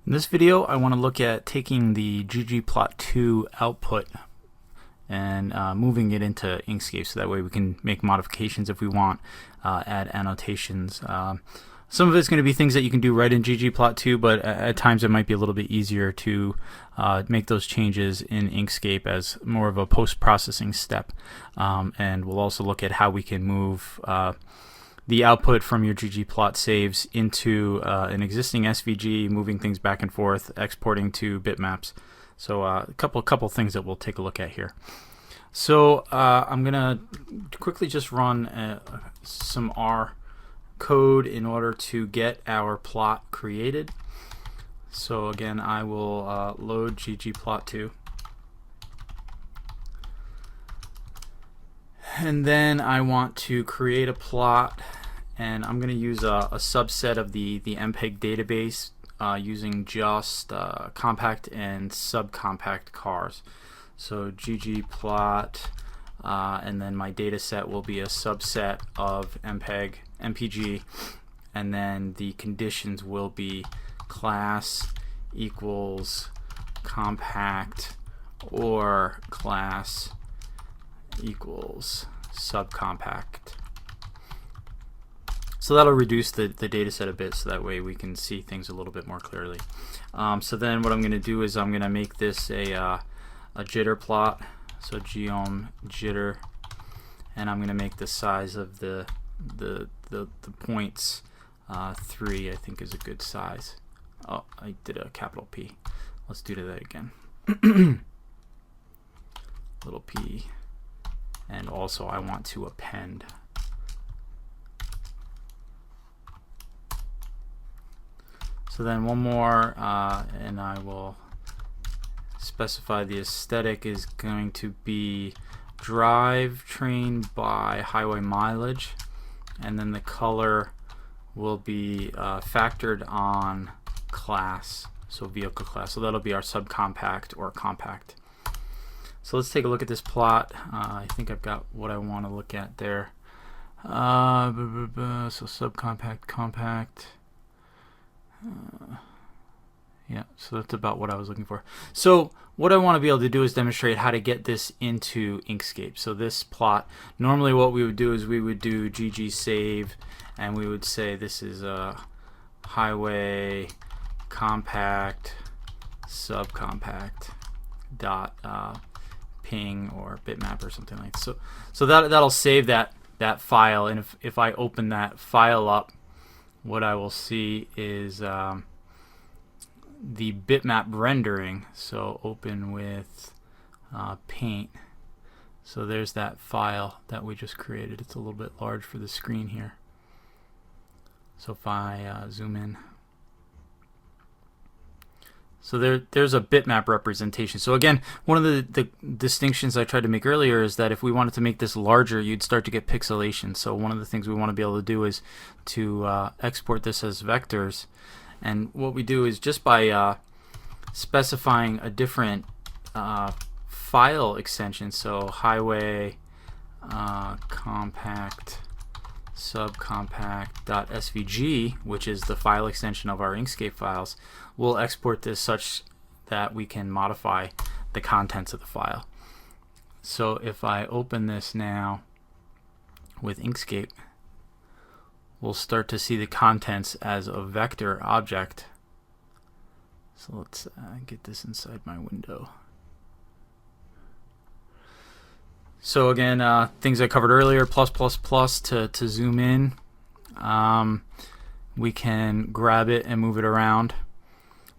In this video, I want to look at taking the ggplot2 output and moving it into Inkscape, so that way we can make modifications if we want, add annotations. Some of it's going to be things that you can do right in ggplot2, but at times it might be a little bit easier to make those changes in Inkscape as more of a post-processing step. And we'll also look at how we can move the output from your ggplot saves into an existing SVG, moving things back and forth, exporting to bitmaps. So a couple things that we'll take a look at here. So I'm gonna quickly just run some R code in order to get our plot created. So again, I will load ggplot2, and then I want to create a plot, and I'm going to use a subset of the MPEG database using just compact and subcompact cars. So ggplot, and then my data set will be a subset of MPG, and then the conditions will be class equals compact or class equals subcompact. So that'll reduce the data set a bit, so that way we can see things a little bit more clearly. So then what I'm going to do is I'm going to make this a jitter plot. So geom jitter, and I'm going to make the size of the points 3, I think, is a good size. Oh, I did a capital P. Let's do that again. Little p. And also I want to append. So then one more, and I will specify the aesthetic is going to be drivetrain by highway mileage, and then the color will be factored on class, so vehicle class. So that'll be our subcompact or compact. So let's take a look at this plot. I think I've got what I want to look at there. So subcompact, compact. Yeah, so that's about what I was looking for. So what I want to be able to do is demonstrate how to get this into Inkscape. So this plot, normally what we would do is we would do gg save, and we would say this is a highway compact subcompact dot ping or bitmap or something like that. So that'll save that file, and if I open that file up, what I will see is the bitmap rendering. So open with paint. So there's that file that we just created. It's a little bit large for the screen here. So if I zoom in, so there's a bitmap representation. So again, one of the distinctions I tried to make earlier is that if we wanted to make this larger, you'd start to get pixelation. So one of the things we want to be able to do is to export this as vectors. And what we do is just by specifying a different file extension, so highway compact subcompact.svg, which is the file extension of our Inkscape files, we'll export this such that we can modify the contents of the file. So if I open this now with Inkscape, we'll start to see the contents as a vector object. So let's get this inside my window. So again, things I covered earlier, plus to zoom in. We can grab it and move it around.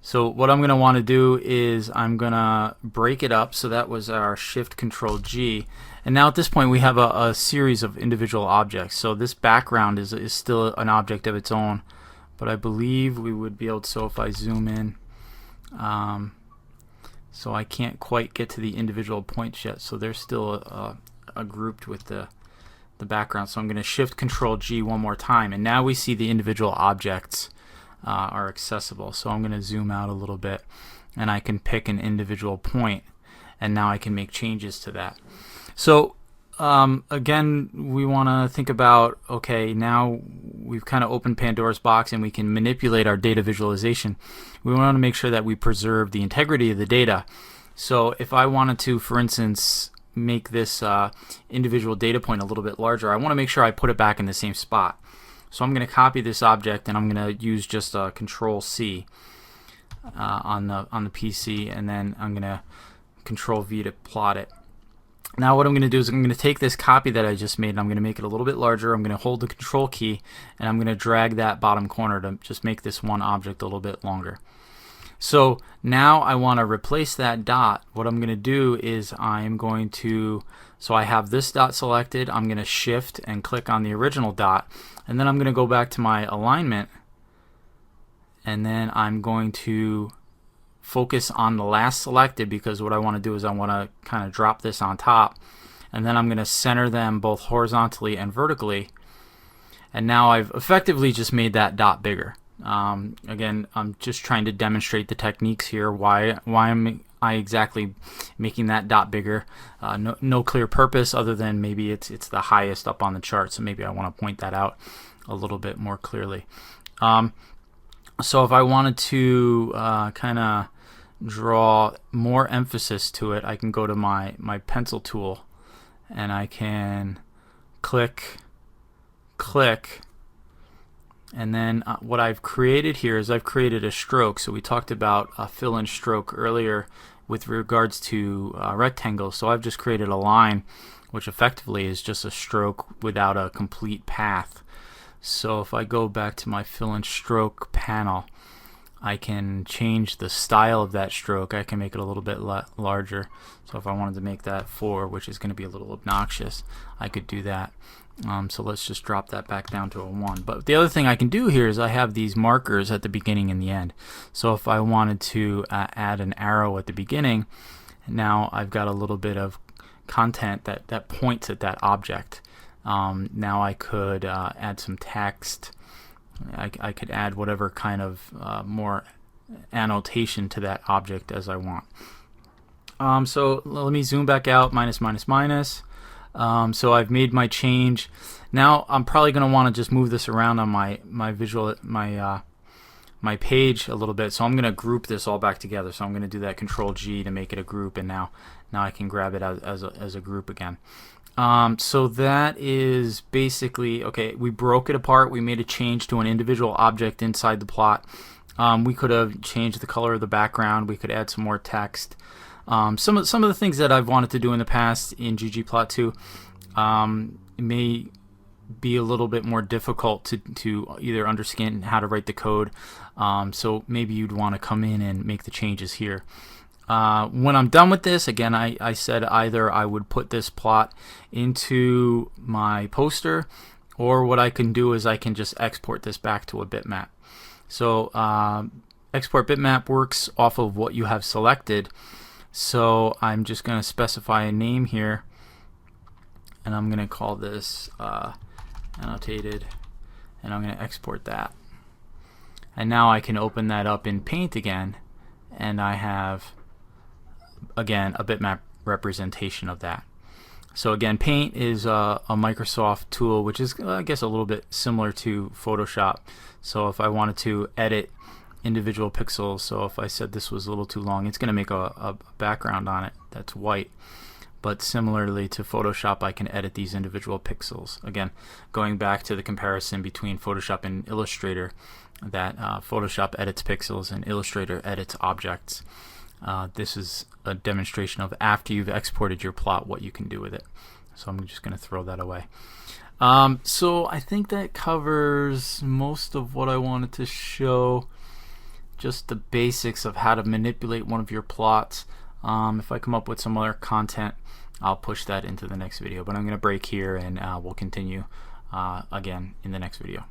So what I'm going to want to do is I'm going to break it up. So that was our Shift Control G. And now at this point we have a series of individual objects. So this background is still an object of its own. But I believe we would be able to, so if I zoom in, so I can't quite get to the individual points yet, so they're still grouped with the background. So I'm going to Shift Control G one more time, and now we see the individual objects are accessible. So I'm going to zoom out a little bit, and I can pick an individual point, and now I can make changes to that. So again, we want to think about, okay, now we've kind of opened Pandora's box and we can manipulate our data visualization. We want to make sure that we preserve the integrity of the data. So if I wanted to, for instance, make this individual data point a little bit larger, I want to make sure I put it back in the same spot. So I'm going to copy this object and I'm going to use just Control C on the PC, and then I'm going to Control V to plot it. Now what I'm going to do is I'm going to take this copy that I just made and I'm going to make it a little bit larger. I'm going to hold the Control key and I'm going to drag that bottom corner to just make this one object a little bit longer. So now I want to replace that dot. What I'm going to do is I'm going to, so I have this dot selected, I'm going to shift and click on the original dot, and then I'm going to go back to my alignment, and then I'm going to focus on the last selected, because what I want to do is I want to kind of drop this on top, and then I'm going to center them both horizontally and vertically, and now I've effectively just made that dot bigger. Again, I'm just trying to demonstrate the techniques here. Why am I exactly making that dot bigger? No clear purpose other than maybe it's the highest up on the chart, so maybe I want to point that out a little bit more clearly. So if I wanted to kind of draw more emphasis to it, I can go to my pencil tool and I can click, and then what I've created here is I've created a stroke. So we talked about a fill and stroke earlier with regards to rectangles. So I've just created a line, which effectively is just a stroke without a complete path. So if I go back to my fill and stroke panel, I can change the style of that stroke. I can make it a little bit larger. So if I wanted to make that 4, which is going to be a little obnoxious, I could do that. So let's just drop that back down to a 1. But the other thing I can do here is I have these markers at the beginning and the end. So if I wanted to add an arrow at the beginning, now I've got a little bit of content that points at that object. Now I could add some text. I could add whatever kind of more annotation to that object as I want. So let me zoom back out, minus. So I've made my change. Now I'm probably going to want to just move this around on my page a little bit. So I'm going to group this all back together. So I'm going to do that Control G to make it a group, and now I can grab it as a group again. So that is basically, okay, we broke it apart. We made a change to an individual object inside the plot. We could have changed the color of the background. We could add some more text. Some of the things that I've wanted to do in the past in ggplot2 may be a little bit more difficult to either understand how to write the code. So maybe you'd want to come in and make the changes here. When I'm done with this, again, I said either I would put this plot into my poster, or what I can do is I can just export this back to a bitmap. So export bitmap works off of what you have selected. So I'm just going to specify a name here, and I'm going to call this annotated, and I'm going to export that. And now I can open that up in Paint again, and I have, again, a bitmap representation of that. So again, Paint is a Microsoft tool, which is, I guess, a little bit similar to Photoshop. So if I wanted to edit individual pixels, so if I said this was a little too long, it's going to make a background on it that's white. But similarly to Photoshop, I can edit these individual pixels. Again, going back to the comparison between Photoshop and Illustrator, that Photoshop edits pixels and Illustrator edits objects. This is a demonstration of after you've exported your plot, what you can do with it. So I'm just going to throw that away. So I think that covers most of what I wanted to show. Just the basics of how to manipulate one of your plots. If I come up with some other content, I'll push that into the next video. But I'm going to break here, and we'll continue again in the next video.